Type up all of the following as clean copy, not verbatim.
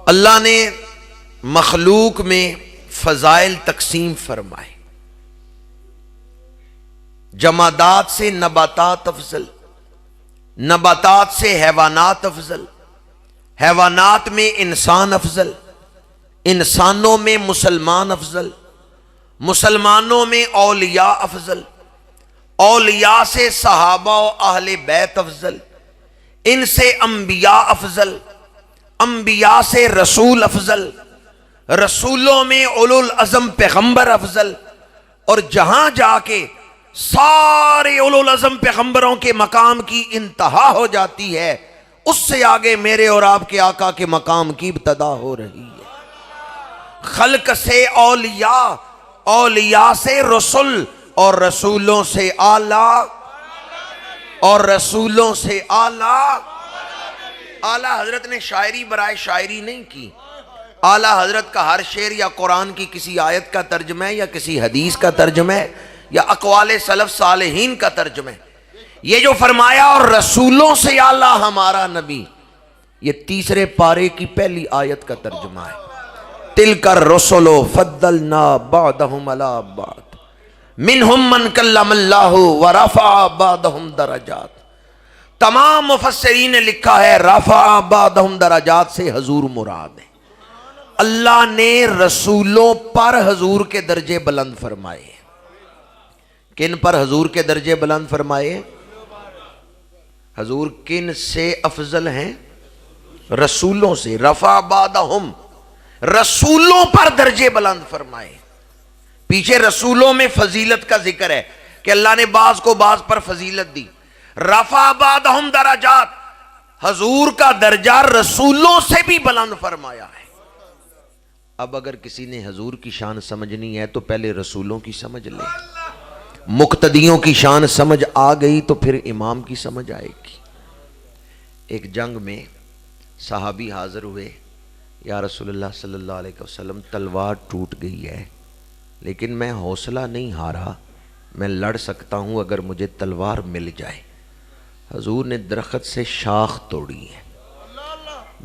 اللہ نے مخلوق میں فضائل تقسیم فرمائے. جمادات سے نباتات افضل، نباتات سے حیوانات افضل، حیوانات میں انسان افضل، انسانوں میں مسلمان افضل، مسلمانوں میں اولیاء افضل، اولیاء سے صحابہ و اہل بیت افضل، ان سے انبیاء افضل، انبیاء سے رسول افضل، رسولوں میں اولو العزم پیغمبر افضل. اور جہاں جا کے سارے اولو العزم پیغمبروں کے مقام کی انتہا ہو جاتی ہے، اس سے آگے میرے اور آپ کے آقا کے مقام کی ابتدا ہو رہی ہے. خلق سے اولیاء، اولیاء سے رسول، اور رسولوں سے اعلیٰ، اور رسولوں سے اعلیٰ. اعلیٰ حضرت نے شاعری برائے شاعری نہیں کی. اعلیٰ حضرت کا ہر شعر یا قرآن کی کسی آیت کا ترجمہ ہے، یا کسی حدیث کا ترجمہ ہے، یا اقوال سلف صالحین کا ترجمہ ہے. یہ جو فرمایا اور رسولوں سے اعلیٰ ہمارا نبی، یہ تیسرے پارے کی پہلی آیت کا ترجمہ ہے. تِلْكَ الرُّسُلُ فَضَّلْنَا بَعْضَهُمْ عَلَىٰ بَعْضٍ مِّنْهُمْ مَنْ كَلَّمَ اللَّهُ وَرَفَعَ بَعْضَهُمْ دَرَجَاتٍ. تمام مفسرین نے لکھا ہے رفع بعضهم درجات سے حضور مراد ہے. اللہ نے رسولوں پر حضور کے درجے بلند فرمائے. کن پر حضور کے درجے بلند فرمائے؟ حضور کن سے افضل ہیں؟ رسولوں سے. رفع بعضهم، رسولوں پر درجے بلند فرمائے. پیچھے رسولوں میں فضیلت کا ذکر ہے کہ اللہ نے بعض کو بعض پر فضیلت دی. رفع بعضهم درجات، حضور کا درجہ رسولوں سے بھی بلند فرمایا ہے. اب اگر کسی نے حضور کی شان سمجھنی ہے تو پہلے رسولوں کی سمجھ لے. مقتدیوں کی شان سمجھ آ گئی تو پھر امام کی سمجھ آئے گی. ایک جنگ میں صحابی حاضر ہوئے، یا رسول اللہ صلی اللہ علیہ وسلم تلوار ٹوٹ گئی ہے، لیکن میں حوصلہ نہیں ہارا، میں لڑ سکتا ہوں اگر مجھے تلوار مل جائے. حضور نے درخت سے شاخ توڑی ہے.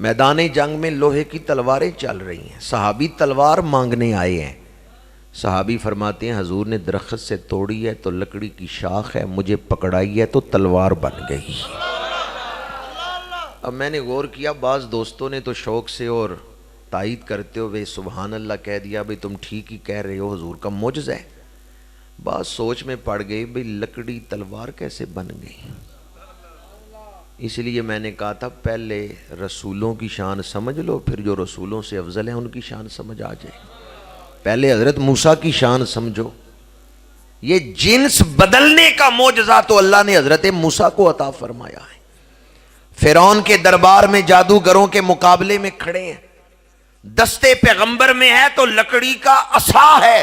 میدان جنگ میں لوہے کی تلواریں چل رہی ہیں، صحابی تلوار مانگنے آئے ہیں. صحابی فرماتے ہیں حضور نے درخت سے توڑی ہے تو لکڑی کی شاخ ہے، مجھے پکڑائی ہے تو تلوار بن گئی. اب میں نے غور کیا، بعض دوستوں نے تو شوق سے اور تائید کرتے ہوئے سبحان اللہ کہہ دیا، بھئی تم ٹھیک ہی کہہ رہے ہو، حضور کا معجزہ ہے. بعض سوچ میں پڑ گئی، بھئی لکڑی تلوار کیسے بن گئی. اس لیے میں نے کہا تھا پہلے رسولوں کی شان سمجھ لو، پھر جو رسولوں سے افضل ہیں ان کی شان سمجھ آ جائے. پہلے حضرت موسیٰ کی شان سمجھو. یہ جنس بدلنے کا معجزہ تو اللہ نے حضرت موسیٰ کو عطا فرمایا ہے. فرعون کے دربار میں جادوگروں کے مقابلے میں کھڑے ہیں، دستے پیغمبر میں ہے تو لکڑی کا عصا ہے،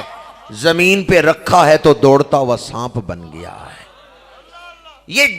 زمین پہ رکھا ہے تو دوڑتا ہوا سانپ بن گیا ہے. یہ